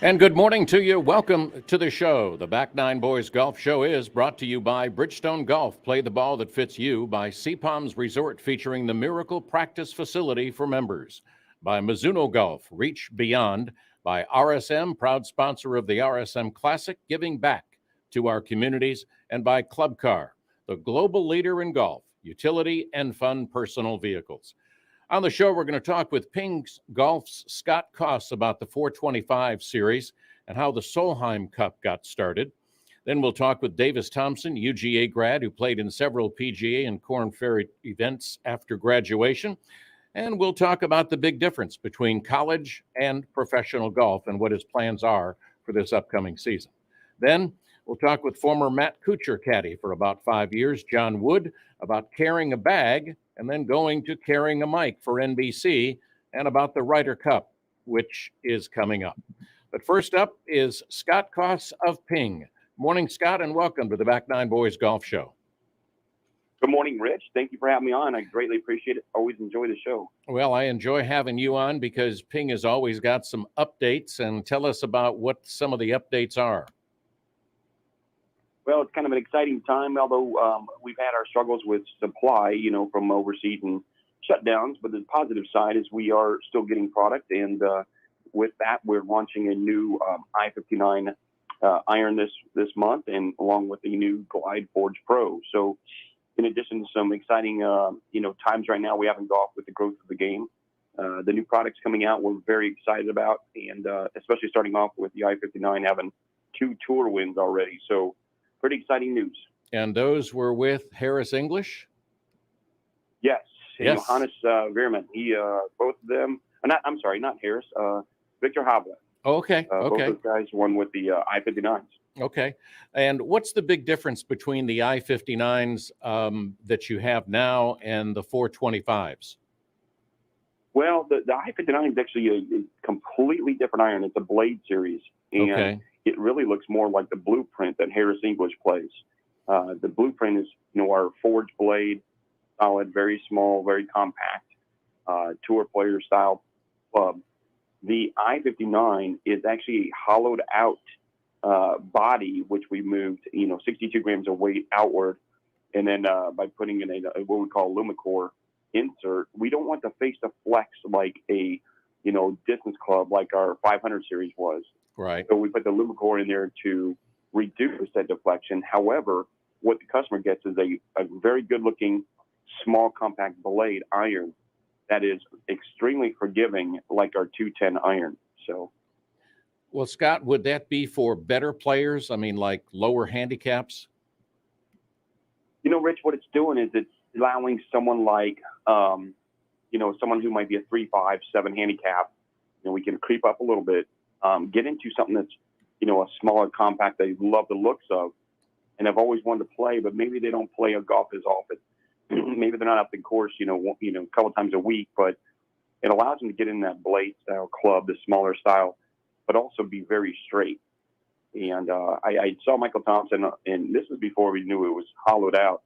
And good morning to you. Welcome to the show. The Back Nine Boys Golf Show is brought to you by Bridgestone Golf. Play the ball that fits you. By Palms Resort, featuring the Miracle Practice Facility for members. By Mizuno Golf, reach beyond. By RSM, proud sponsor of the RSM Classic, giving back to our communities. And by Club Car, the global leader in golf, utility, and fun personal vehicles. On the show, we're going to talk with Ping's Golf's Scott Koss about the 425 series and how the Solheim Cup got started. Then we'll talk with Davis Thompson, UGA grad who played in several PGA and Korn Ferry events after graduation. And we'll talk about the big difference between college and professional golf and what his plans are for this upcoming season. Then we'll talk with former Matt Kuchar caddy for about 5 years, John Wood, about carrying a bag and then going to carrying a mic for NBC, and about the Ryder Cup, which is coming up. But first up is Scott Koss of Ping. Morning, Scott, and welcome to the Back Nine Boys Golf Show. Good morning, Rich. Thank you for having me on. I greatly appreciate it. Always enjoy the show. Well, I enjoy having you on because Ping has always got some updates, and tell us about what some of the updates are. Well, it's kind of an exciting time, although we've had our struggles with supply, from overseas and shutdowns. But the positive side is we are still getting product. And with that, we're launching a new I-59 iron this month, and along with the new Glide Forge Pro. So in addition to some exciting, times right now we have in golf with the growth of the game, the new products coming out we're very excited about, and especially starting off with the I-59 having 2 tour wins already. So pretty exciting news. And those were with Harris English? Yes. Yes. Johannes Veerman. He, both of them, not Harris, Victor Havla. Okay. Both those guys won with the I-59s. Okay. And what's the big difference between the I-59s that you have now and the 425s? Well, the I-59 is actually a completely different iron. It's a blade series. And it really looks more like the blueprint that Harris English plays. The blueprint is, our forged blade, solid, very small, very compact, tour player style club. The I-59 is actually a hollowed out body, which we moved, 62 grams of weight outward. And then by putting in what we call Lumicore insert, we don't want the face to flex like a, distance club like our 500 series was. Right. So we put the Lumicore in there to reduce that deflection. However, what the customer gets is a very good-looking, small, compact blade iron that is extremely forgiving, like our 210 iron. So, well, Scott, would that be for better players? I mean, like lower handicaps? Rich, what it's doing is it's allowing someone like, someone who might be a 3.5, 7 handicap, we can creep up a little bit. Get into something that's, a smaller compact they love the looks of and have always wanted to play, but maybe they don't play a golf as often. Maybe they're not up the course, a couple times a week, but it allows them to get in that blade style club, the smaller style, but also be very straight. And I saw Michael Thompson, and this was before we knew it was hollowed out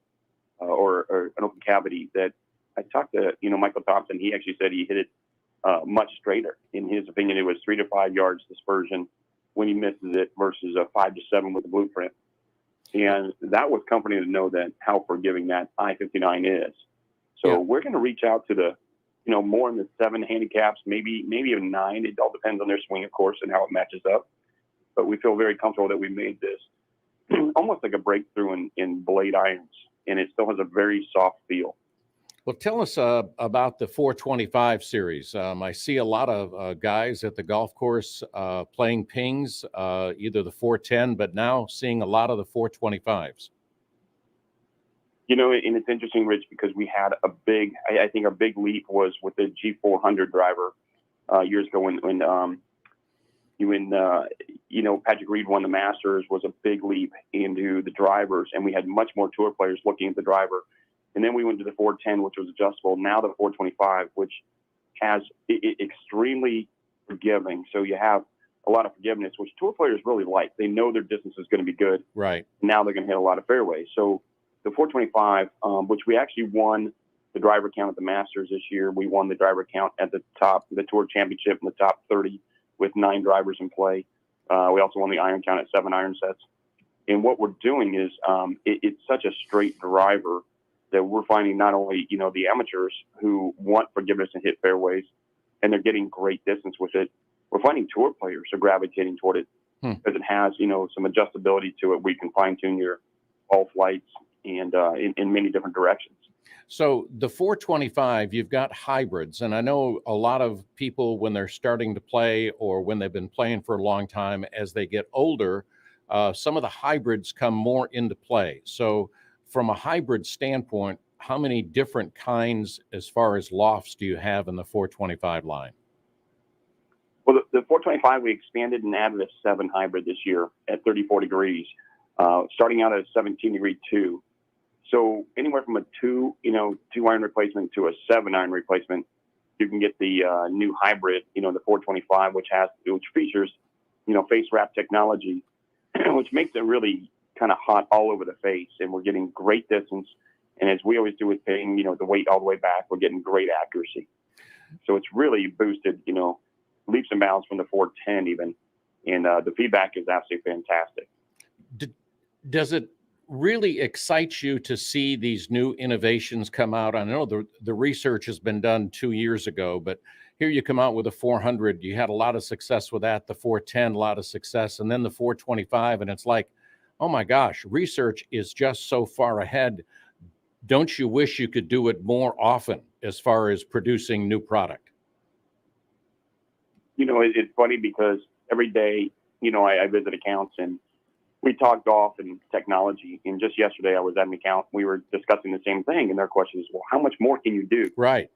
or an open cavity, that I talked to, Michael Thompson. He actually said he hit it much straighter. In his opinion, it was 3 to 5 yards dispersion when he misses it versus a 5 to 7 with the blueprint. And that was comforting to know that how forgiving that I-59 is. So we're going to reach out to the, more in the 7 handicaps, maybe even 9. It all depends on their swing, of course, and how it matches up. But we feel very comfortable that we made this almost like a breakthrough in blade irons, and it still has a very soft feel. Well, tell us about the 425 series. I see a lot of guys at the golf course playing pings, either the 410, but now seeing a lot of the 425s. And it's interesting, Rich, because we had I think our big leap was with the G400 driver years ago when Patrick Reed won the Masters, was a big leap into the drivers, and we had much more tour players looking at the driver. And then we went to the 410, which was adjustable. Now the 425, which has extremely forgiving. So you have a lot of forgiveness, which tour players really like. They know their distance is going to be good. Right. Now they're going to hit a lot of fairways. So the 425, which we actually won the driver count at the Masters this year. We won the driver count at the top, the Tour Championship in the top 30 with 9 drivers in play. We also won the iron count at 7 iron sets. And what we're doing is it's such a straight driver that we're finding not only, the amateurs who want forgiveness and hit fairways, and they're getting great distance with it. We're finding tour players are gravitating toward it because it has, some adjustability to it. We can fine tune your ball flights and in many different directions. So the 425, you've got hybrids, and I know a lot of people when they're starting to play or when they've been playing for a long time, as they get older, some of the hybrids come more into play. So from a hybrid standpoint, how many different kinds as far as lofts do you have in the 425 line? Well, the 425, we expanded and added a 7 hybrid this year at 34 degrees, starting out at a 17-degree 2. So anywhere from a 2 iron replacement to a 7 iron replacement, you can get the new hybrid, the 425, which features, face wrap technology, which makes it really kind of hot all over the face. And we're getting great distance. And as we always do with paying, the weight all the way back, we're getting great accuracy. So it's really boosted, leaps and bounds from the 410 even. And the feedback is absolutely fantastic. Does it really excite you to see these new innovations come out? I know the research has been done 2 years ago, but here you come out with a 400. You had a lot of success with that. The 410, a lot of success. And then the 425. And it's like, oh my gosh, research is just so far ahead. Don't you wish you could do it more often as far as producing new product? It's funny because every day, I visit accounts and we talk golf and technology. And just yesterday I was at an account. We were discussing the same thing. And their question is, well, how much more can you do? Right.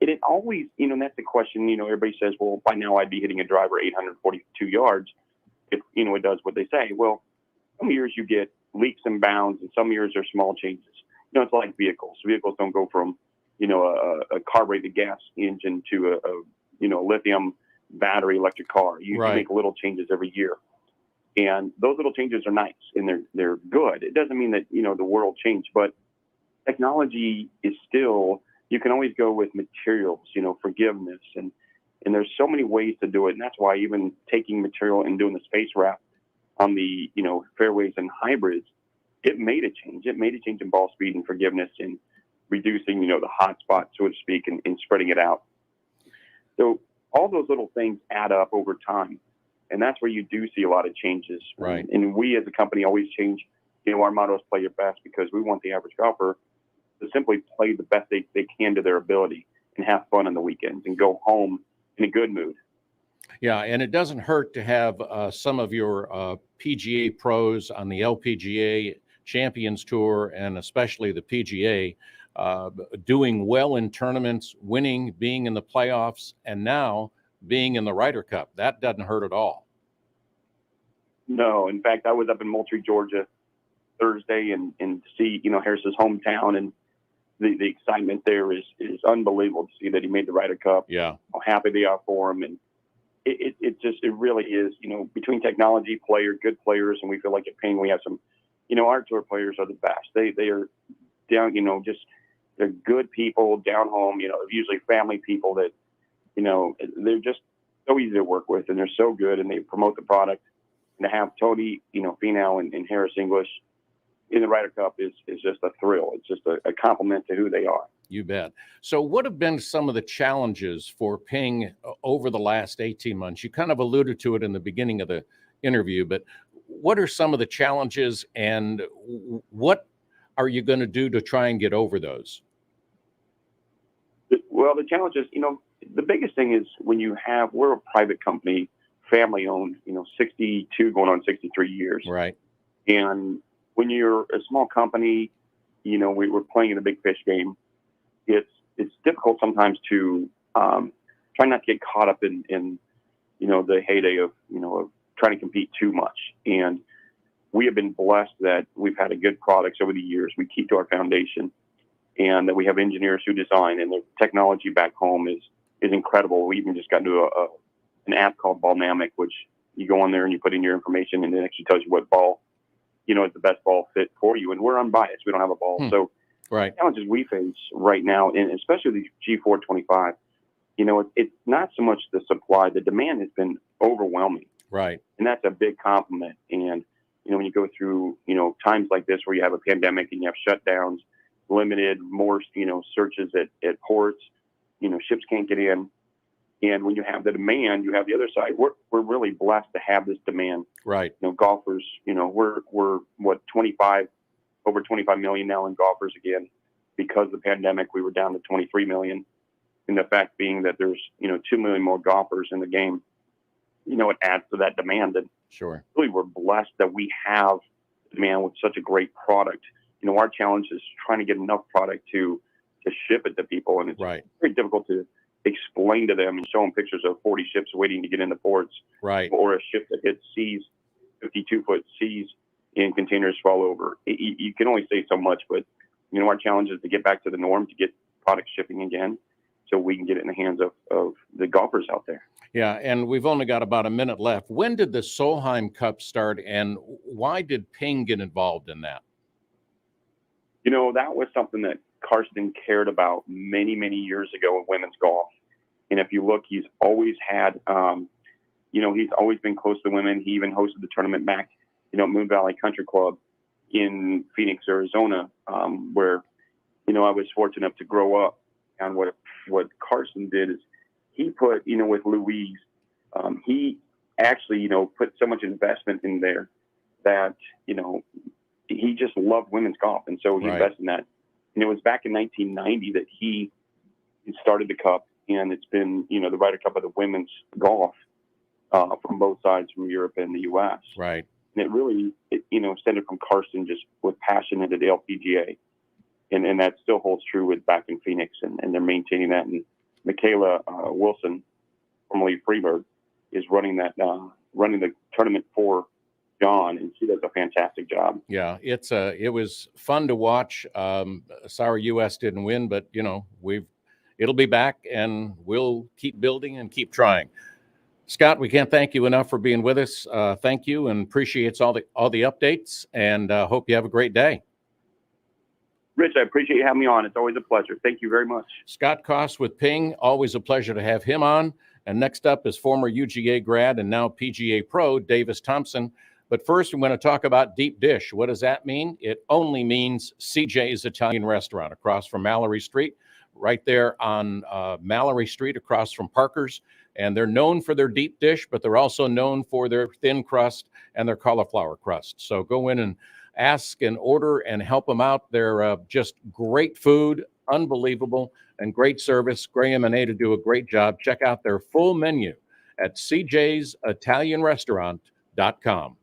It always, and that's the question, everybody says, well, by now I'd be hitting a driver 842 yards if, it does what they say. Well, some years you get leaps and bounds and some years are small changes. It's like vehicles. Vehicles don't go from, a carbureted gas engine to a lithium battery electric car. You make little changes every year. And those little changes are nice and they're good. It doesn't mean that, the world changed, but technology is still, you can always go with materials, forgiveness. And there's so many ways to do it. And that's why even taking material and doing the space wrap on the, fairways and hybrids, it made a change. It made a change in ball speed and forgiveness and reducing, the hot spot, so to speak, and spreading it out. So all those little things add up over time. And that's where you do see a lot of changes. Right. And we as a company always change, our motto is play your best, because we want the average golfer to simply play the best they can to their ability and have fun on the weekends and go home in a good mood. Yeah, and it doesn't hurt to have some of your PGA pros on the LPGA Champions Tour and especially the PGA doing well in tournaments, winning, being in the playoffs, and now being in the Ryder Cup. That doesn't hurt at all. No, in fact, I was up in Moultrie, Georgia Thursday and to see, Harris's hometown, and the excitement there is unbelievable to see that he made the Ryder Cup. Yeah. How happy they are for him. And it really is, between technology, good players, and we feel like at Ping we have some, our tour players are the best. They are down, they're good people down home, usually family people that, they're just so easy to work with and they're so good and they promote the product. And to have Tony, Finau and Harris English in the Ryder Cup is just a thrill. It's just a compliment to who they are. You bet. So what have been some of the challenges for Ping over the last 18 months? You kind of alluded to it in the beginning of the interview, but what are some of the challenges and what are you going to do to try and get over those? Well, the challenge is, the biggest thing is we're a private company, family owned, 62 going on 63 years. Right. And when you're a small company, we're playing in a big fish game. It's difficult sometimes to try not to get caught up in the heyday of trying to compete too much. And we have been blessed that we've had a good products over the years. We keep to our foundation, and that we have engineers who design, and the technology back home is incredible. We even just got into an app called Ballnamic, which you go on there and you put in your information, and it actually tells you what ball is the best ball fit for you. And we're unbiased. We don't have a ball. So right. The challenges we face right now, and especially the G425, it's not so much the supply. The demand has been overwhelming. Right. And that's a big compliment. And, when you go through, times like this where you have a pandemic and you have shutdowns, limited, more, searches at ports, ships can't get in. And when you have the demand, you have the other side. We're really blessed to have this demand. Right. Golfers, we're what, over 25 million now in golfers again. Because of the pandemic, we were down to 23 million. And the fact being that there's, 2 million more golfers in the game, it adds to that demand. And Sure. really, we're blessed that we have demand with such a great product. Our challenge is trying to get enough product to ship it to people. And it's Right. very difficult to explain to them and show them pictures of 40 ships waiting to get into ports. Right. Or a ship that hits seas, 52-foot seas, and containers fall over. You can only say so much, but our challenge is to get back to the norm, to get product shipping again, so we can get it in the hands of the golfers out there. Yeah, and we've only got about a minute left. When did the Solheim Cup start, and why did Ping get involved in that? That was something that Karsten cared about many, many years ago in women's golf. And if you look, he's always had, he's always been close to women. He even hosted the tournament back, Moon Valley Country Club in Phoenix, Arizona, where, I was fortunate enough to grow up. And what Karsten did is he put, with Louise, he actually, put so much investment in there that, he just loved women's golf. And so he Right. invested in that. And it was back in 1990 that he started the Cup. And it's been, the Ryder Cup of the women's golf from both sides, from Europe and the U.S. Right. And it really, stemmed from Karsten just with passion into the LPGA. And that still holds true with back in Phoenix, and they're maintaining that. And Michaela Wilson, formerly Freeberg, is running the tournament for John, and she does a fantastic job. Yeah, it was fun to watch. Sorry, U.S. didn't win, but it'll be back, and we'll keep building and keep trying. Scott, we can't thank you enough for being with us. Thank you, and appreciates all the updates, and hope you have a great day. Rich, I appreciate you having me on. It's always a pleasure. Thank you very much. Scott Koss with Ping, always a pleasure to have him on. And next up is former UGA grad and now PGA pro, Davis Thompson. But first, we're going to talk about deep dish. What does that mean? It only means CJ's Italian Restaurant across from Mallory Street, right there on Mallory Street across from Parker's. And they're known for their deep dish, but they're also known for their thin crust and their cauliflower crust. So go in and ask and order and help them out. They're just great food, unbelievable, and great service. Graham and Ada do a great job. Check out their full menu at cjsitalianrestaurant.com.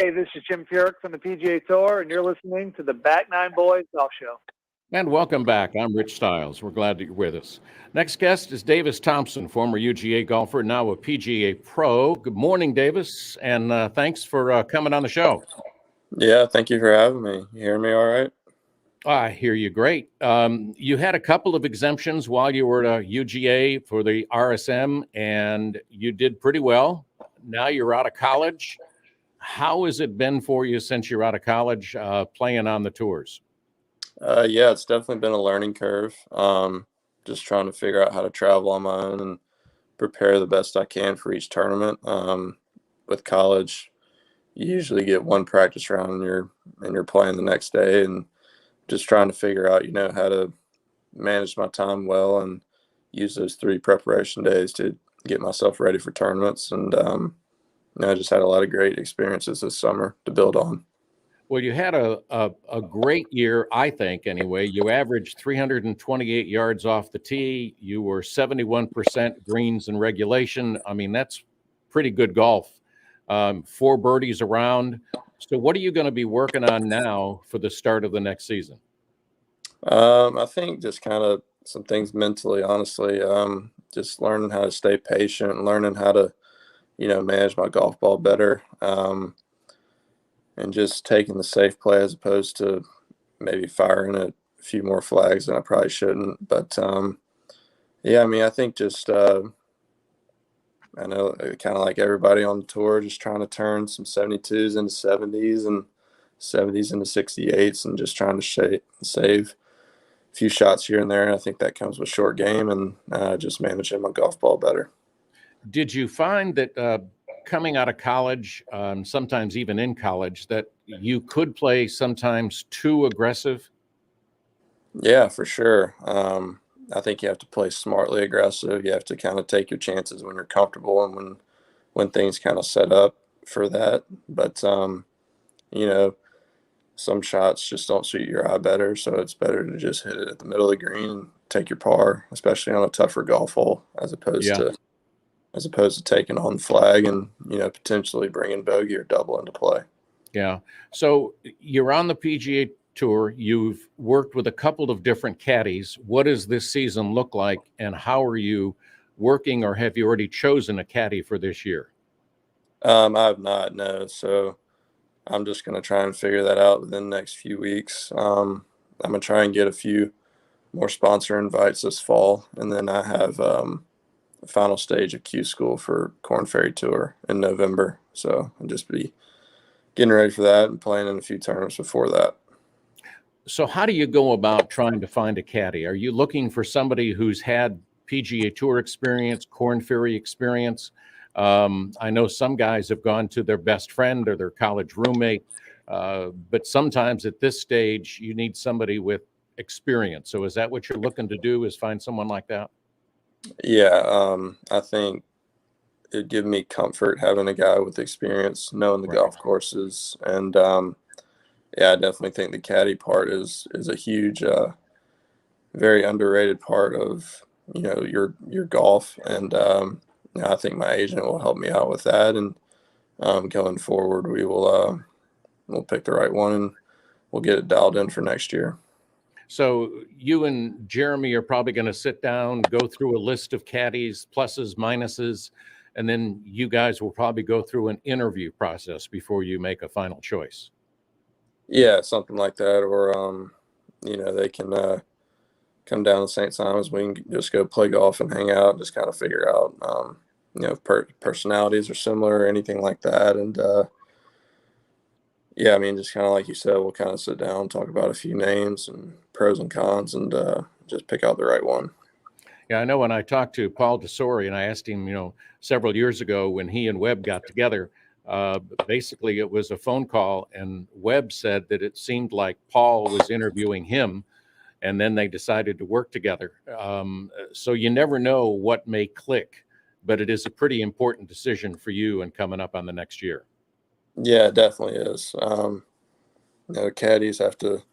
Hey, this is Jim Furyk from the PGA Tour, and you're listening to the Back Nine Boys Golf Show. And welcome back. I'm Rich Stiles. We're glad that you're with us. Next guest is Davis Thompson, former UGA golfer, now a PGA pro. Good morning, Davis, and thanks for coming on the show. Yeah, thank you for having me. You hear me all right? I hear you great. You had a couple of exemptions while you were at UGA for the RSM, and you did pretty well. Now you're out of college. How has it been for you since you're out of college playing on the tours? Yeah, it's definitely been a learning curve. Just trying to figure out how to travel on my own and prepare the best I can for each tournament. With college, you usually get one practice round and you're playing the next day, and just trying to figure out, how to manage my time well and use those 3 preparation days to get myself ready for tournaments. And I just had a lot of great experiences this summer to build on. Well, you had a great year, I think, anyway. You averaged 328 yards off the tee. You were 71% greens in regulation. I mean, that's pretty good golf. 4 birdies around. So what are you going to be working on now for the start of the next season? I think just kind of some things mentally, honestly, just learning how to stay patient and learning how to, manage my golf ball better. And just taking the safe play as opposed to maybe firing a few more flags than I probably shouldn't. But yeah, I mean, I think just I know kind of like everybody on the tour, just trying to turn some 72s into 70s and 70s into 68s, and just trying to save a few shots here and there. And I think that comes with short game and just managing my golf ball better. Did you find that coming out of college, sometimes even in college, that you could play sometimes too aggressive? Yeah, for sure. I think you have to play smartly aggressive. You have to kind of take your chances when you're comfortable and when things kind of set up for that. But some shots just don't suit your eye better, so it's better to just hit it at the middle of the green and take your par, especially on a tougher golf hole, as opposed to taking on the flag and potentially bringing bogey or double into play. Yeah. So you're on the PGA Tour. You've worked with a couple of different caddies. What does this season look like, and how are you working, or have you already chosen a caddy for this year? I have not, no. So I'm just going to try and figure that out within the next few weeks. I'm going to try and get a few more sponsor invites this fall, and then I have the final stage of Q School for Corn Ferry Tour in November. So I'll just be getting ready for that and playing in a few tournaments before that. So how do you go about trying to find a caddy? Are you looking for somebody who's had PGA Tour experience, Corn Ferry experience? I know some guys have gone to their best friend or their college roommate, but sometimes at this stage you need somebody with experience. So is that what you're looking to do, is find someone like that? Yeah, I think it'd give me comfort having a guy with experience, knowing the golf courses, and yeah, I definitely think the caddy part is a huge, very underrated part of your golf, and I think my agent will help me out with that, and going forward we'll pick the right one and we'll get it dialed in for next year. So you and Jeremy are probably going to sit down, go through a list of caddies, pluses, minuses, and then you guys will probably go through an interview process before you make a final choice. Yeah, something like that, or they can come down to St. Simons. We can just go play golf and hang out, and just kind of figure out if personalities are similar or anything like that. And yeah, I mean, just kind of like you said, we'll kind of sit down, talk about a few names and pros and cons, and just pick out the right one. Yeah, I know when I talked to Paul Tesori and I asked him, several years ago when he and Webb got together, basically it was a phone call, and Webb said that it seemed like Paul was interviewing him, and then they decided to work together. So you never know what may click, but it is a pretty important decision for you and coming up on the next year. Yeah, it definitely is. Caddies have to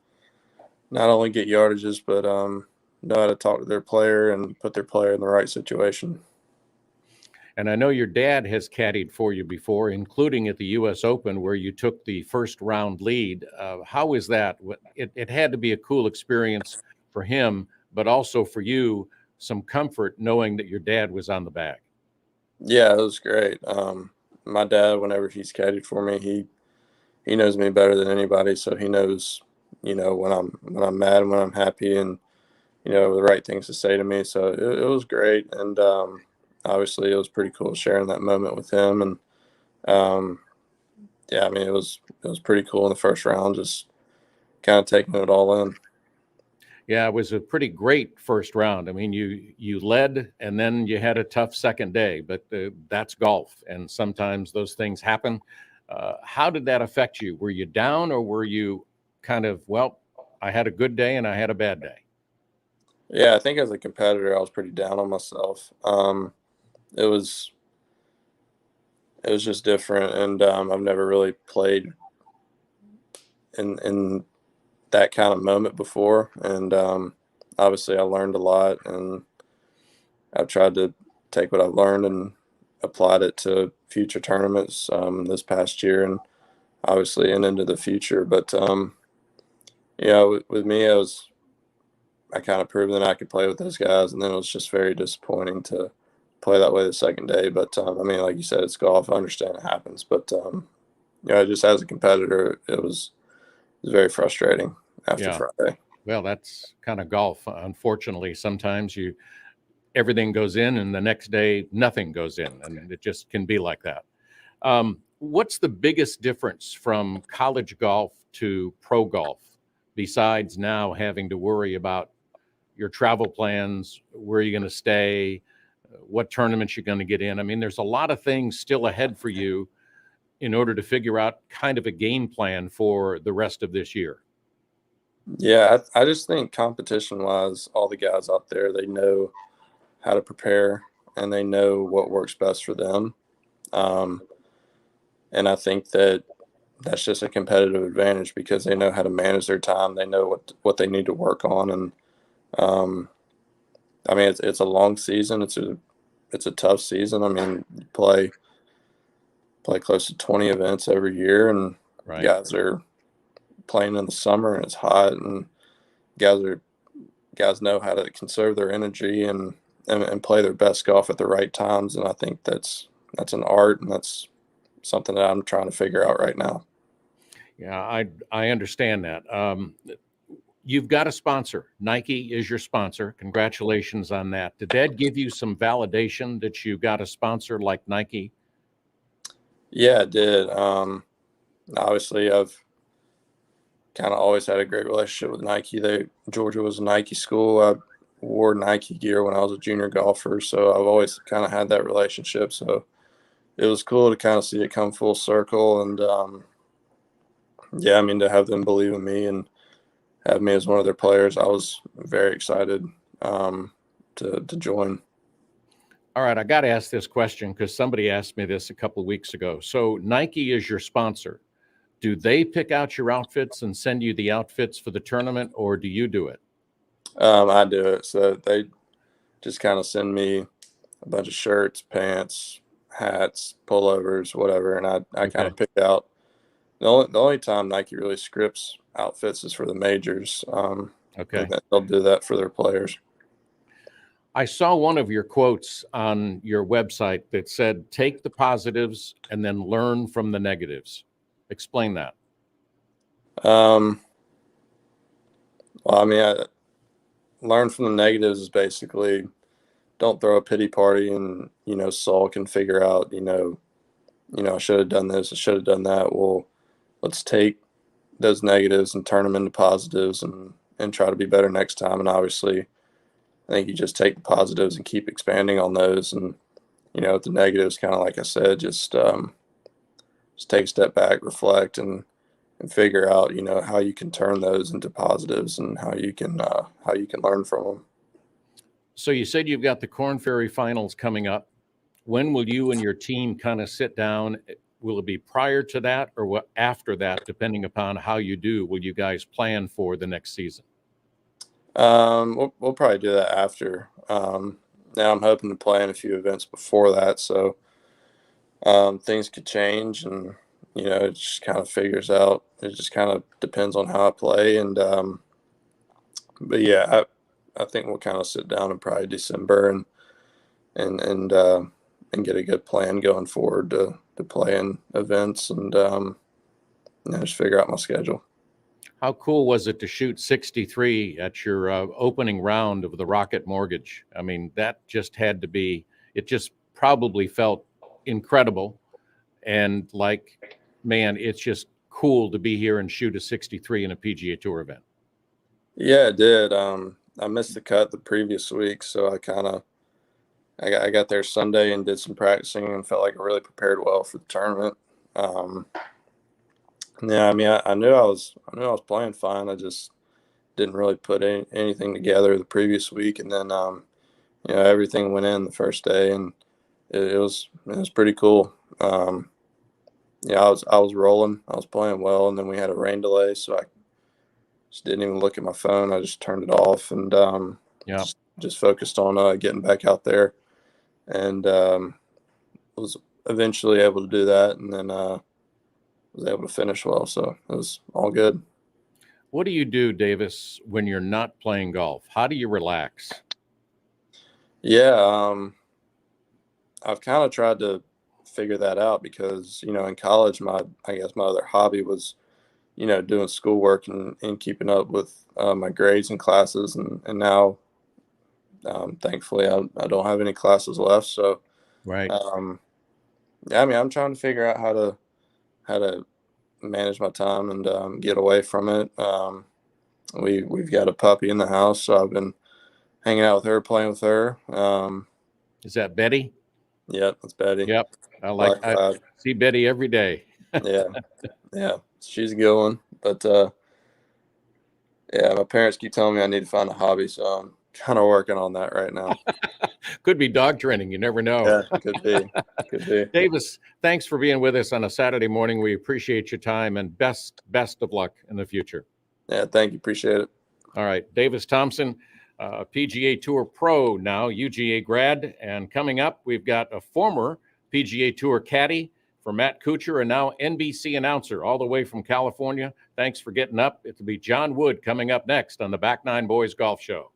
not only get yardages, but know how to talk to their player and put their player in the right situation. And I know your dad has caddied for you before, including at the U.S. Open, where you took the first round lead. How was that? It had to be a cool experience for him, but also for you, some comfort knowing that your dad was on the bag. Yeah, it was great. My dad, whenever he's caddied for me, he knows me better than anybody, so he knows, when I'm mad and when I'm happy, and the right things to say to me. So it was great, and obviously it was pretty cool sharing that moment with him. And yeah, I mean, it was pretty cool in the first round, just kind of taking it all in. Yeah, it was a pretty great first round. I mean, you led, and then you had a tough second day, but that's golf, and sometimes those things happen. How did that affect you? Were you down, or were you kind of, well, I had a good day and I had a bad day? Yeah, I think as a competitor, I was pretty down on myself. It was just different, and I've never really played in that kind of moment before, and obviously I learned a lot, and I've tried to take what I've learned and applied it to future tournaments this past year, and obviously and into the future. But with me, I kind of proved that I could play with those guys, and then it was just very disappointing to play that way the second day. But I mean, like you said, it's golf. I understand it happens, but just as a competitor, it was very frustrating after Yeah. Friday. Well, that's kind of golf. Unfortunately, sometimes everything goes in, and the next day nothing goes in, and it just can be like that. What's the biggest difference from college golf to pro golf, besides now having to worry about your travel plans, where you're going to stay, what tournaments you're going to get in? I mean, there's a lot of things still ahead for you in order to figure out kind of a game plan for the rest of this year. Yeah, I just think competition-wise, all the guys out there, they know how to prepare, and they know what works best for them. And I think that's just a competitive advantage because they know how to manage their time. They know what they need to work on, and I mean it's a long season. It's a tough season. I mean, you play close to 20 events every year, and Right. guys are playing in the summer and it's hot, and guys know how to conserve their energy and play their best golf at the right times. And I think that's an art, and that's something that I'm trying to figure out right now. Yeah, I understand that. You've got a sponsor. Nike is your sponsor. Congratulations on that. Did that give you some validation that you got a sponsor like Nike? Yeah, it did. Obviously, I've kind of always had a great relationship with Nike. Georgia was a Nike school. I wore Nike gear when I was a junior golfer, so I've always kind of had that relationship. So it was cool to kind of see it come full circle, and yeah, I mean, to have them believe in me and have me as one of their players, I was very excited to join. All right, I got to ask this question because somebody asked me this a couple of weeks ago. So Nike is your sponsor. Do they pick out your outfits and send you the outfits for the tournament, or do you do it? I do it. So they just kind of send me a bunch of shirts, pants, hats, pullovers, whatever, and I kind of pick out. The only time Nike really scripts outfits is for the majors. Okay. They'll do that for their players. I saw one of your quotes on your website that said, take the positives and then learn from the negatives. Explain that. Well, I mean, I learn from the negatives is basically don't throw a pity party and, sulk and figure out, I should have done this, I should have done that. Well, let's take those negatives and turn them into positives and try to be better next time. And obviously, I think you just take the positives and keep expanding on those. And, with the negatives, kind of like I said, just take a step back, reflect, and figure out, how you can turn those into positives and how you can learn from them. So you said you've got the Corn Ferry Finals coming up. When will you and your team kind of sit down? Will it be prior to that or what after that, depending upon how you do? Will you guys plan for the next season? We'll probably do that after. now I'm hoping to play in a few events before that. So things could change, and it just kind of figures out. It just kind of depends on how I play, and but yeah, I think we'll kind of sit down in probably December and get a good plan going forward to play in events and just figure out my schedule. How cool was it to shoot 63 at your opening round of the Rocket Mortgage? I mean, that just had to be, it just probably felt incredible. And like, man, it's just cool to be here and shoot a 63 in a PGA Tour event. Yeah, it did. I missed the cut the previous week, so I got there Sunday and did some practicing and felt like I really prepared well for the tournament. Yeah, I mean, I knew I was playing fine. I just didn't really put anything together the previous week, and then everything went in the first day, and it was pretty cool. Yeah, I was rolling. I was playing well, and then we had a rain delay, so I just didn't even look at my phone. I just turned it off and Yeah. just focused on getting back out there, and was eventually able to do that, and then was able to finish well. So it was all good. What do you do, Davis, when you're not playing golf? How do you relax? Yeah, I've kind of tried to figure that out because in college, I guess my other hobby was doing schoolwork and keeping up with my grades and classes, and now thankfully I don't have any classes left. So Right. yeah, I mean, I'm trying to figure out how to manage my time and get away from it. We've got a puppy in the house, so I've been hanging out with her, playing with her. Is that Betty? Yep, that's Betty. Yep. Black I Lab. see Betty every day. Yeah, yeah, she's a good one. But yeah, my parents keep telling me I need to find a hobby, so I'm kind of working on that right now. Could be dog training. You never know. Yeah, could be, could be. Davis, thanks for being with us on a Saturday morning. We appreciate your time and best of luck in the future. Yeah, thank you, appreciate it. All right, Davis Thompson, PGA Tour pro now, UGA grad. And coming up, we've got a former PGA Tour caddy for Matt Kuchar and now NBC announcer all the way from California. Thanks for getting up. It'll be John Wood coming up next on the Back Nine Boys Golf Show.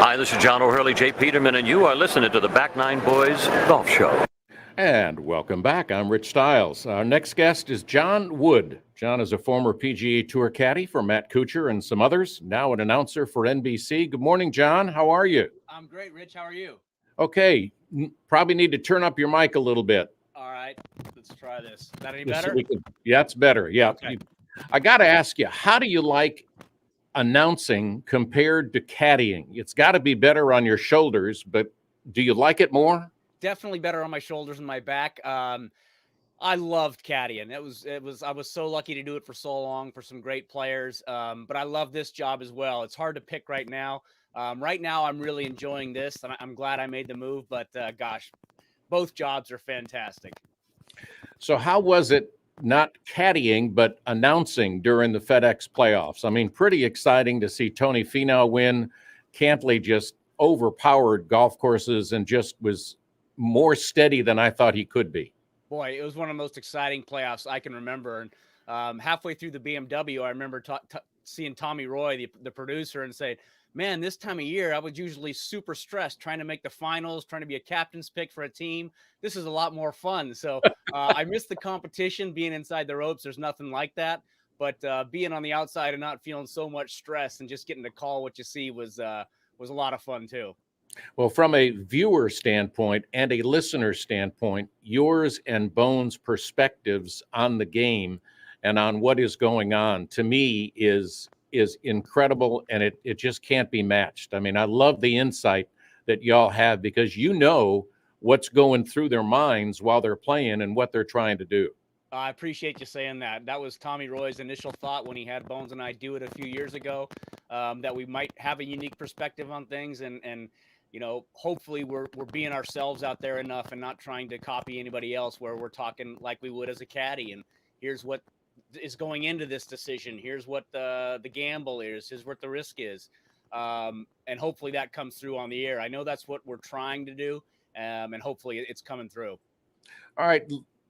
Hi, this is John O'Hurley, Jay Peterman, and you are listening to the Back Nine Boys Golf Show. And welcome back. I'm Rich Stiles. Our next guest is John Wood. John is a former PGA Tour caddy for Matt Kuchar and some others, now an announcer for NBC. Good morning, John. How are you? I'm great, Rich. How are you? Okay. Probably need to turn up your mic a little bit. All right. Let's try this. Is that any better? Yeah, it's better. Yeah. Okay. I got to ask you, how do you like announcing compared to caddying? It's got to be better on your shoulders, but do you like it more? Definitely better on my shoulders and my back. I loved caddying. I was so lucky to do it for so long for some great players. But I love this job as well. It's hard to pick right now. Right now, I'm really enjoying this, and I'm glad I made the move. But gosh, both jobs are fantastic. So how was it not caddying, but announcing during the FedEx playoffs? I mean, pretty exciting to see Tony Finau win. Cantley just overpowered golf courses and just was more steady than I thought he could be. Boy, it was one of the most exciting playoffs I can remember. And halfway through the BMW, I remember seeing Tommy Roy, the producer, and saying, man, this time of year, I was usually super stressed trying to make the finals, trying to be a captain's pick for a team. This is a lot more fun. So I missed the competition, being inside the ropes. There's nothing like that. But being on the outside and not feeling so much stress and just getting to call what you see was a lot of fun too. Well, from a viewer standpoint and a listener standpoint, yours and Bones' perspectives on the game and on what is going on, to me, is incredible, and it just can't be matched. I mean, I love the insight that y'all have because you know what's going through their minds while they're playing and what they're trying to do. I appreciate you saying that. That was Tommy Roy's initial thought when he had Bones and I do it a few years ago, that we might have a unique perspective on things, and you know, hopefully we're being ourselves out there enough and not trying to copy anybody else, where we're talking like we would as a caddy. And here's what is going into this decision. Here's what the gamble is. Here's what the risk is. And hopefully that comes through on the air. I know that's what we're trying to do. And hopefully it's coming through. All right.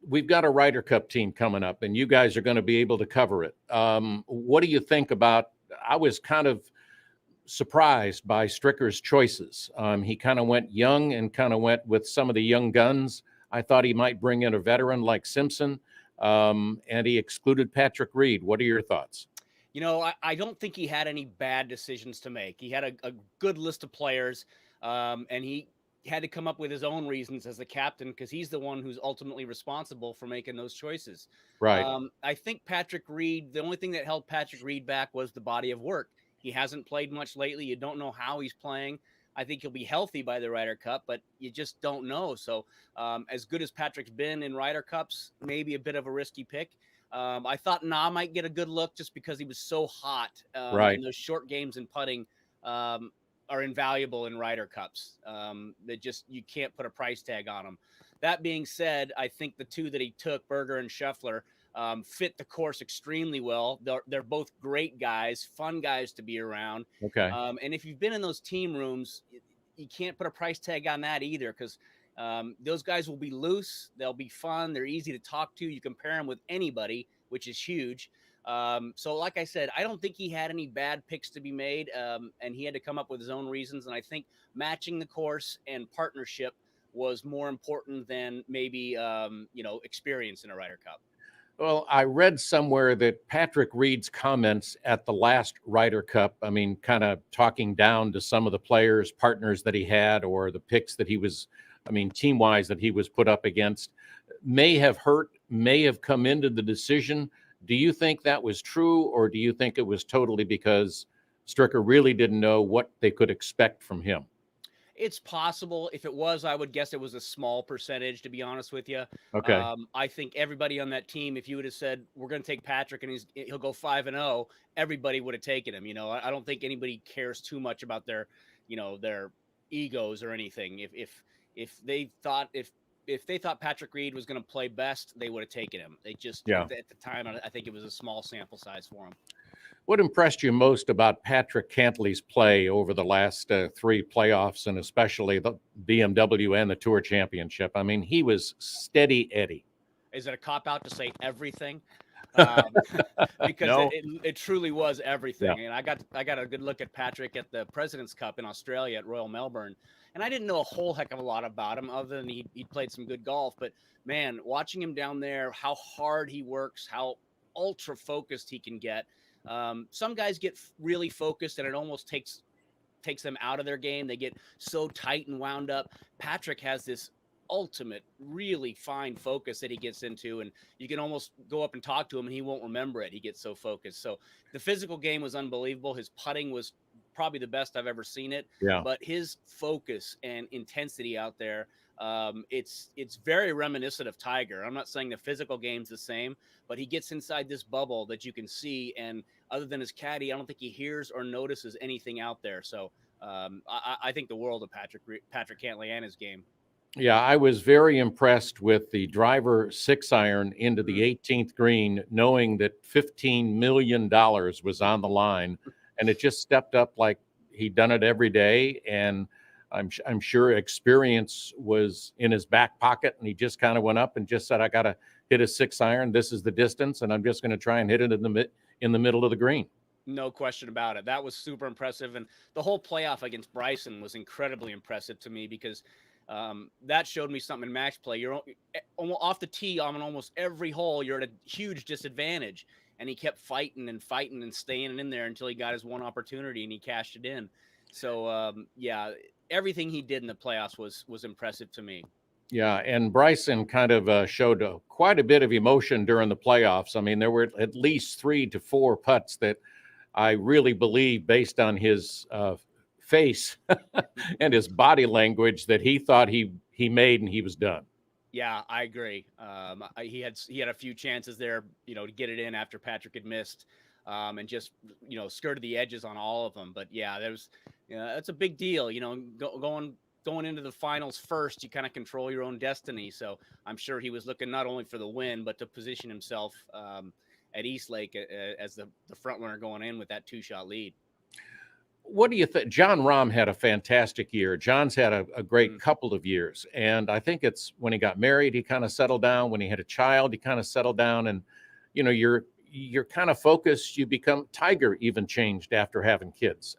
We've got a Ryder Cup team coming up, and you guys are going to be able to cover it. What do you think about, I was kind of surprised by Stricker's choices. He kind of went young and kind of went with some of the young guns. I thought he might bring in a veteran like Simpson, and he excluded Patrick Reed. What are your thoughts? You know, I don't think he had any bad decisions to make. He had a good list of players, and he had to come up with his own reasons as the captain, because he's the one who's ultimately responsible for making those choices. Right. I think Patrick Reed, the only thing that held Patrick Reed back was the body of work. He hasn't played much lately. You don't know how he's playing. I think he'll be healthy by the Ryder Cup, but you just don't know. So as good as Patrick's been in Ryder Cups, maybe a bit of a risky pick. I thought might get a good look just because he was so hot. Right. And those short games and putting are invaluable in Ryder Cups. You can't put a price tag on them. That being said, I think the two that he took, Berger and Scheffler, fit the course extremely well. They're both great guys, fun guys to be around. Okay. And if you've been in those team rooms, you can't put a price tag on that either, because those guys will be loose. They'll be fun. They're easy to talk to. You can pair them with anybody, which is huge. So like I said, I don't think he had any bad picks to be made, and he had to come up with his own reasons. And I think matching the course and partnership was more important than maybe, experience in a Ryder Cup. Well, I read somewhere that Patrick Reed's comments at the last Ryder Cup, I mean, kind of talking down to some of the players, partners that he had, or the picks that he was, team-wise that he was put up against, may have hurt, may have come into the decision. Do you think that was true, or do you think it was totally because Stricker really didn't know what they could expect from him? It's possible. If it was, I would guess it was a small percentage, to be honest with you. Okay. I think everybody on that team, if you would have said, we're going to take Patrick and he'll go 5-0, everybody would have taken him. You know, I don't think anybody cares too much about their egos or anything. If they thought Patrick Reed was going to play best, they would have taken him. They just, at the time, I think it was a small sample size for him. What impressed you most about Patrick Cantley's play over the last three playoffs, and especially the BMW and the Tour Championship? I mean, he was steady Eddie. Is it a cop-out to say everything? because No. it truly was everything. Yeah. And I got a good look at Patrick at the President's Cup in Australia at Royal Melbourne, and I didn't know a whole heck of a lot about him other than he played some good golf. But man, watching him down there, how hard he works, how ultra focused he can get. Some guys get really focused, and it almost takes them out of their game. They get so tight and wound up. Patrick has this ultimate, really fine focus that he gets into, and you can almost go up and talk to him and he won't remember it. He gets so focused. So the physical game was unbelievable. His putting was probably the best I've ever seen it. Yeah. But his focus and intensity out there, it's very reminiscent of Tiger. I'm not saying the physical game's the same, but he gets inside this bubble that you can see, and other than his caddy, I don't think he hears or notices anything out there. So I think the world of Patrick Cantlay and his game. Yeah, I was very impressed with the driver 6-iron into the 18th green, knowing that $15 million was on the line, and it just stepped up like he'd done it every day. And I'm sure experience was in his back pocket, and he just kind of went up and just said, "I got to hit a 6-iron. This is the distance, and I'm just going to try and hit it in the middle of the green." No question about it. That was super impressive, and the whole playoff against Bryson was incredibly impressive to me because that showed me something in match play. You're off the tee on almost every hole. You're at a huge disadvantage, and he kept fighting and staying in there until he got his one opportunity and he cashed it in. So yeah, everything he did in the playoffs was impressive to me. Yeah, and Bryson kind of showed quite a bit of emotion during the playoffs. I mean, there were at least 3 to 4 putts that I really believe, based on his face and his body language, that he thought he made and he was done. Yeah, I agree. He had a few chances there, to get it in after Patrick had missed, and just skirted the edges on all of them. But yeah, that's a big deal. Going into the finals first, you kind of control your own destiny. So I'm sure he was looking not only for the win, but to position himself at Eastlake as the front runner going in with that 2-shot lead. What do you think? John Rahm had a fantastic year. John's had a great couple of years. And I think it's when he got married, he kind of settled down. When he had a child, he kind of settled down. And, you're kind of focused. You become Tiger even changed after having kids.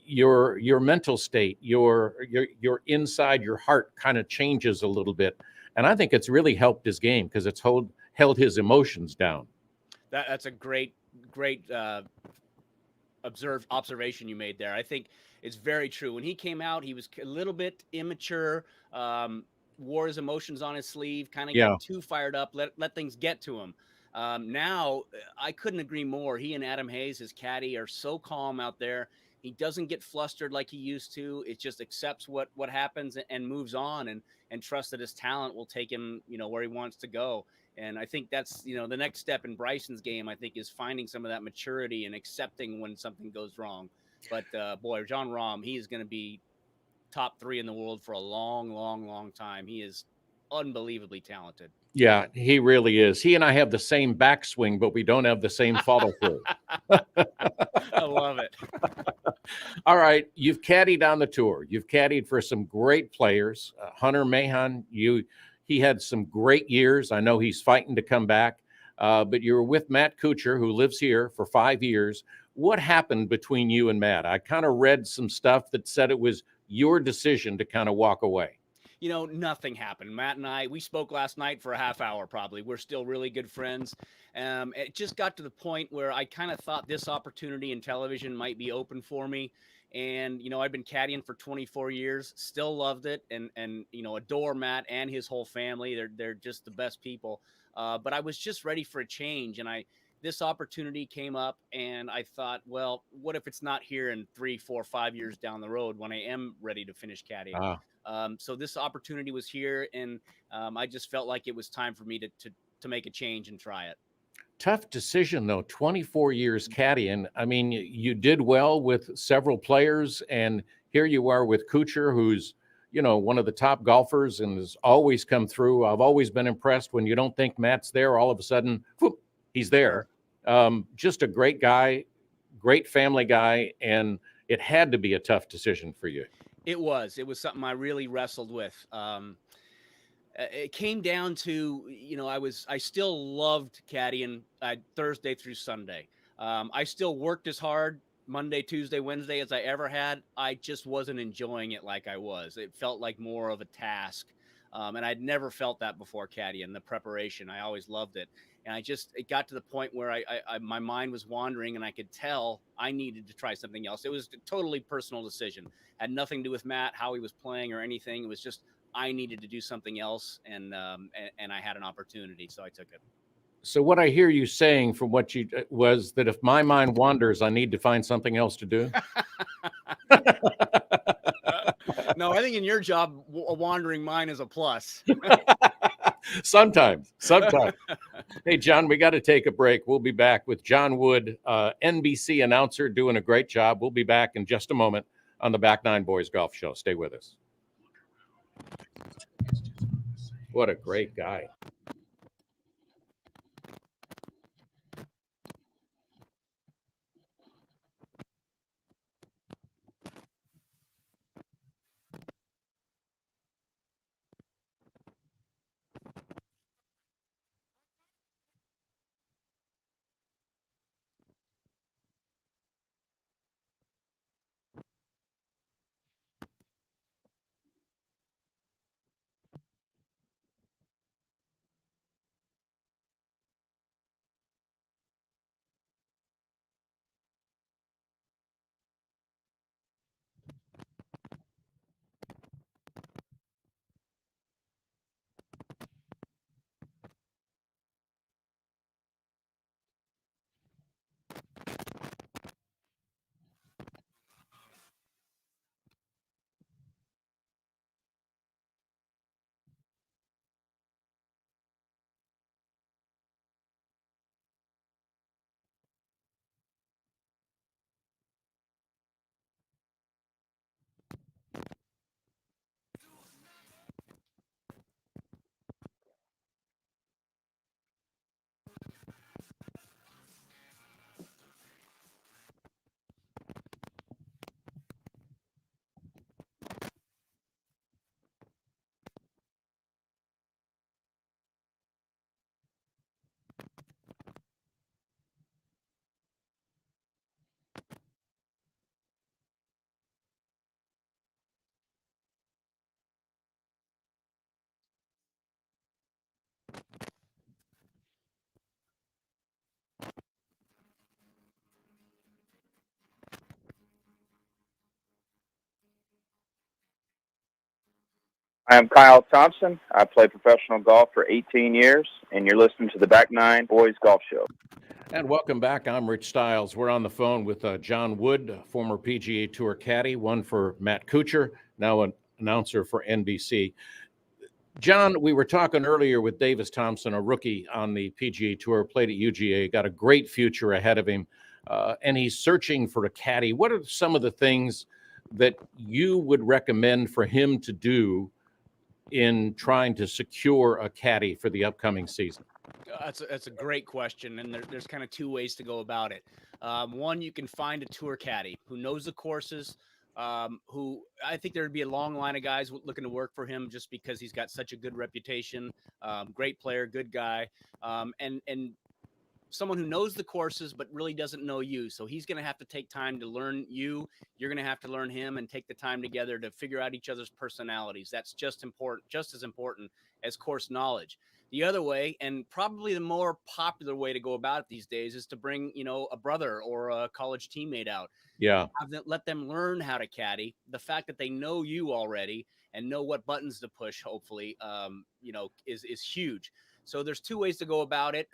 Your mental state, your inside, your heart kind of changes a little bit. And I think it's really helped his game because it's held his emotions down. That's a great observation you made there. I think it's very true. When he came out, he was a little bit immature, wore his emotions on his sleeve, kind of got too fired up, let things get to him. Now, I couldn't agree more. He and Adam Hayes, his caddy, are so calm out there. He doesn't get flustered like he used to. It just accepts what happens and moves on and trusts that his talent will take him, where he wants to go. And I think that's, the next step in Bryson's game, I think, is finding some of that maturity and accepting when something goes wrong. But boy, John Rahm, he is going to be top 3 in the world for a long, long, long time. He is unbelievably talented. Yeah, he really is. He and I have the same backswing, but we don't have the same follow through. I love it. All right, you've caddied on the tour. You've caddied for some great players. Hunter Mahan, he had some great years. I know he's fighting to come back, but you were with Matt Kuchar, who lives here, for 5 years. What happened between you and Matt? I kind of read some stuff that said it was your decision to kind of walk away. Nothing happened. Matt and we spoke last night for a half hour, probably. We're still really good friends. It just got to the point where I kind of thought this opportunity in television might be open for me. And, I've been caddying for 24 years, still loved it. And adore Matt and his whole family. They're just the best people. But I was just ready for a change. And this opportunity came up and I thought, well, what if it's not here in 3, 4, 5 years down the road when I am ready to finish caddying? So this opportunity was here, and I just felt like it was time for me to make a change and try it. Tough decision, though. 24 years caddying. I mean, you did well with several players, and here you are with Kuchar, who's, one of the top golfers and has always come through. I've always been impressed when you don't think Matt's there, all of a sudden, whoop, he's there. Just a great guy, great family guy, and it had to be a tough decision for you. It was something I really wrestled with. it came down to, I still loved caddying Thursday through Sunday. I still worked as hard Monday, Tuesday, Wednesday as I ever had. I just wasn't enjoying it like I was. It felt like more of a task. And I'd never felt that before caddying, the preparation. I always loved it. And it got to the point where my mind was wandering, and I could tell I needed to try something else. It was a totally personal decision. Had nothing to do with Matt, how he was playing or anything. It was just, I needed to do something else. And I had an opportunity, so I took it. So what I hear you saying from what you was that if my mind wanders, I need to find something else to do. No, I think in your job, a wandering mind is a plus. Sometimes. Hey, John, we got to take a break. We'll be back with John Wood, NBC announcer, doing a great job. We'll be back in just a moment on the Back Nine Boys Golf Show. Stay with us. What a great guy. I am Kyle Thompson. I played professional golf for 18 years, and you're listening to the Back Nine Boys Golf Show. And welcome back. I'm Rich Stiles. We're on the phone with John Wood, former PGA Tour caddy, one for Matt Kuchar, now an announcer for NBC. John, we were talking earlier with Davis Thompson, a rookie on the PGA Tour, played at UGA, got a great future ahead of him, and he's searching for a caddy. What are some of the things that you would recommend for him to do in trying to secure a caddy for the upcoming season? That's a great question, and there's kind of two ways to go about it. One, you can find a tour caddy who knows the courses, who I think there'd be a long line of guys looking to work for him just because he's got such a good reputation, great player, good guy, and someone who knows the courses but really doesn't know you. So he's going to have to take time to learn you. You're going to have to learn him and take the time together to figure out each other's personalities. That's just as important as course knowledge. The other way, and probably the more popular way to go about it these days, is to bring, a brother or a college teammate out. Yeah. Let them learn how to caddy. The fact that they know you already and know what buttons to push, hopefully, is huge. So there's two ways to go about it.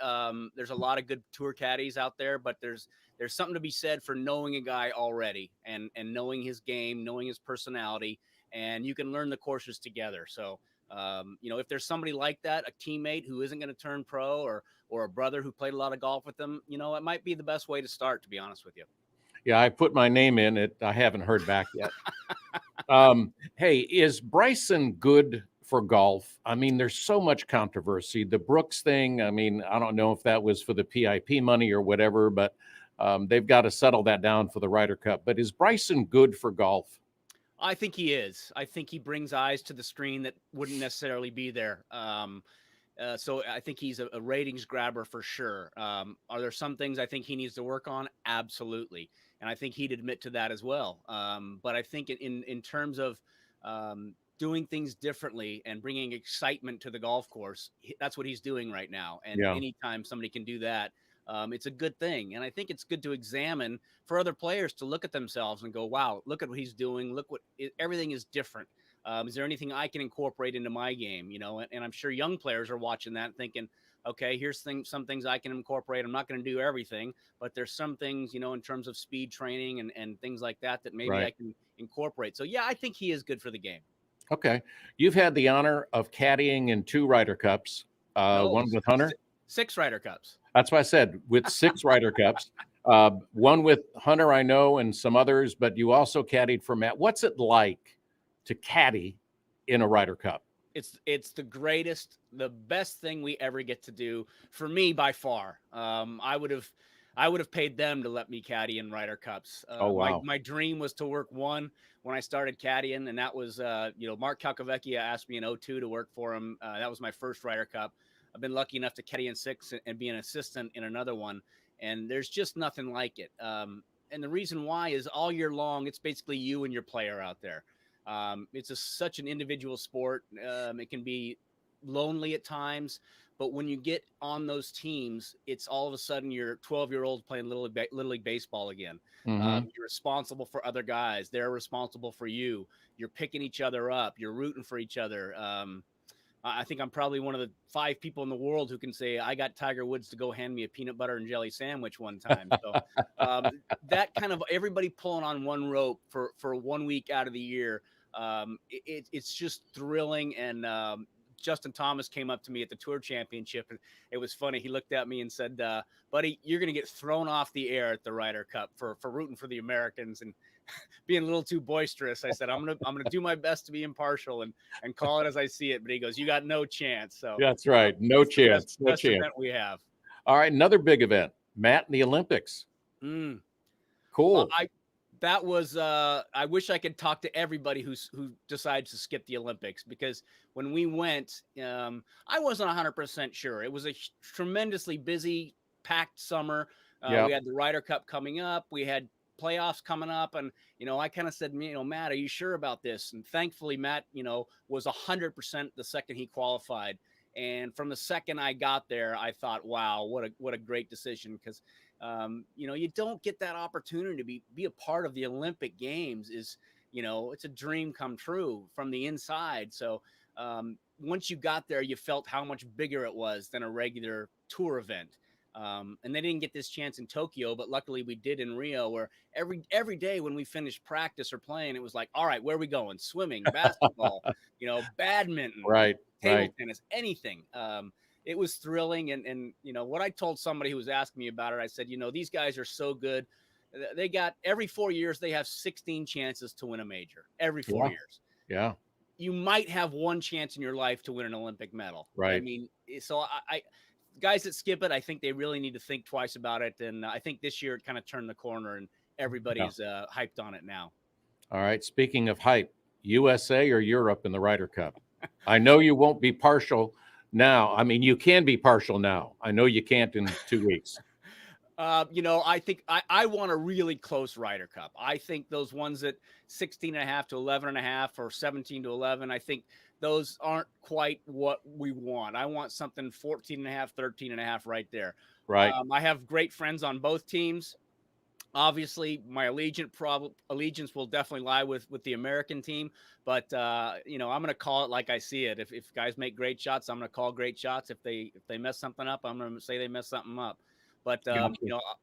There's a lot of good tour caddies out there, but there's something to be said for knowing a guy already and knowing his game, knowing his personality, and you can learn the courses together. So, if there's somebody like that, a teammate who isn't going to turn pro or a brother who played a lot of golf with them, it might be the best way to start, to be honest with you. Yeah, I put my name in it. I haven't heard back yet. Hey, is Bryson good for golf? I mean, there's so much controversy. The Brooks thing, I mean, I don't know if that was for the PIP money or whatever, but they've got to settle that down for the Ryder Cup. But is Bryson good for golf? I think he is. I think he brings eyes to the screen that wouldn't necessarily be there. So I think he's a ratings grabber for sure. Are there some things I think he needs to work on? Absolutely. And I think he'd admit to that as well. But I think in terms of doing things differently and bringing excitement to the golf course, that's what he's doing right now. And Yeah. anytime somebody can do that, it's a good thing. And I think it's good to examine for other players to look at themselves and go, wow, look at what he's doing. Look everything is different. Is there anything I can incorporate into my game? You know, and I'm sure young players are watching that and thinking, okay, here's some things I can incorporate. I'm not going to do everything, but there's some things, you know, in terms of speed training and things like that maybe I can incorporate. So, yeah, I think he is good for the game. Okay. You've had the honor of caddying in 2 Ryder Cups, one with Hunter. 6 Ryder Cups. That's why I said with 6 Ryder Cups. One with Hunter, I know, and some others, but you also caddied for Matt. What's it like to caddy in a Ryder Cup? It's the greatest, the best thing we ever get to do for me by far. I would have paid them to let me caddy in Ryder Cups. Oh, wow. My dream was to work one when I started caddying, and that was, Mark Calcavecchia asked me in 2002 to work for him. That was my first Ryder Cup. I've been lucky enough to caddy in 6 and be an assistant in another one, and there's just nothing like it. And the reason why is all year long, it's basically you and your player out there. It's such an individual sport. It can be lonely at times, but when you get on those teams, it's all of a sudden you're 12-year-old playing Little League Baseball again. Mm-hmm. You're responsible for other guys. They're responsible for you. You're picking each other up. You're rooting for each other. I think I'm probably one of the 5 people in the world who can say I got Tiger Woods to go hand me a peanut butter and jelly sandwich one time. So that kind of everybody pulling on one rope for 1 week out of the year. It's just thrilling. And Justin Thomas came up to me at the Tour Championship, and it was funny. He looked at me and said, buddy, you're going to get thrown off the air at the Ryder Cup for rooting for the Americans and being a little too boisterous. I said, I'm gonna do my best to be impartial and call it as I see it. But he goes, you got no chance. So that's right. No chance. No best chance. event we have. All right. Another big event, Matt, in the Olympics. Cool. Cool. I wish I could talk to everybody who decides to skip the Olympics, because when we went, I wasn't 100% sure. It was a tremendously busy, packed summer. Yeah. We had the Ryder Cup coming up. We had playoffs coming up, and I kind of said, Matt, are you sure about this? And thankfully Matt was 100% the second he qualified, and from the second I got there, I thought, wow, what a great decision, because you don't get that opportunity to be a part of the Olympic Games. It's a dream come true from the inside. So once you got there, you felt how much bigger it was than a regular tour event. And they didn't get this chance in Tokyo, but luckily we did in Rio, where every day when we finished practice or playing, it was like, all right, where are we going? Swimming, basketball, badminton, table tennis, anything. It was thrilling. And what I told somebody who was asking me about it, I said, these guys are so good. They got every 4 years, they have 16 chances to win a major every 4 years. Yeah. You might have one chance in your life to win an Olympic medal. Right. I mean, so I guys that skip it, I think they really need to think twice about it. And I think this year it kind of turned the corner and everybody's hyped on it now. All right. Speaking of hype, USA or Europe in the Ryder Cup? I know you won't be partial now. I mean, you can be partial now. I know you can't in 2 weeks. I think I want a really close Ryder Cup. I think those ones at 16.5 to 11.5 or 17 to 11, I think those aren't quite what we want. I want something 14.5, 13.5 right there. Right. I have great friends on both teams. Obviously, my allegiance will definitely lie with the American team, but I'm going to call it like I see it. If guys make great shots, I'm going to call great shots. If they mess something up, I'm going to say they messed something up. But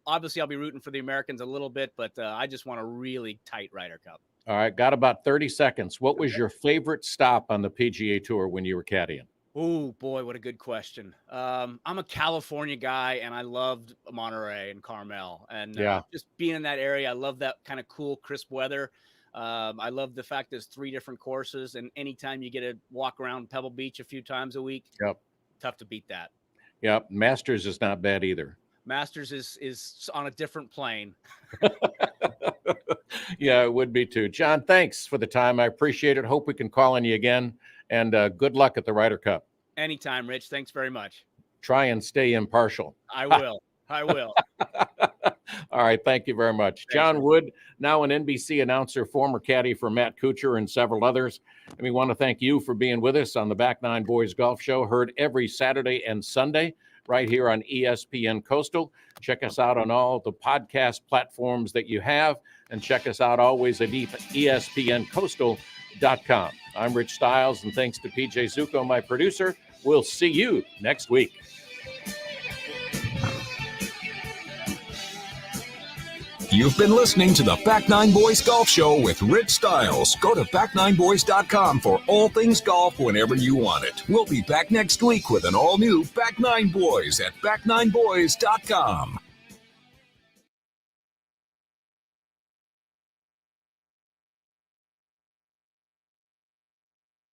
obviously, I'll be rooting for the Americans a little bit, but I just want a really tight Ryder Cup. All right, got about 30 seconds. What was your favorite stop on the PGA Tour when you were caddying? Oh, boy, what a good question. I'm a California guy, and I loved Monterey and Carmel. And just being in that area, I love that kind of cool, crisp weather. I love the fact there's 3 different courses, and anytime you get to walk around Pebble Beach a few times a week, tough to beat that. Yep, Masters is not bad either. Masters is on a different plane. Yeah, it would be too. John, thanks for the time. I appreciate it. Hope we can call on you again. And good luck at the Ryder Cup. Anytime, Rich. Thanks very much. Try and stay impartial. I will. I will. All right. Thank you very much. Thanks, John Rich. Wood, now an NBC announcer, former caddy for Matt Kuchar and several others. And we want to thank you for being with us on the Back Nine Boys Golf Show, heard every Saturday and Sunday right here on ESPN Coastal. Check us out on all the podcast platforms that you have, and check us out always at ESPNCoastal.com. I'm Rich Stiles, and thanks to PJ Zuko, my producer. We'll see you next week. You've been listening to the Back Nine Boys Golf Show with Rich Stiles. Go to back9boys.com for all things golf whenever you want it. We'll be back next week with an all-new Back Nine Boys at back9boys.com.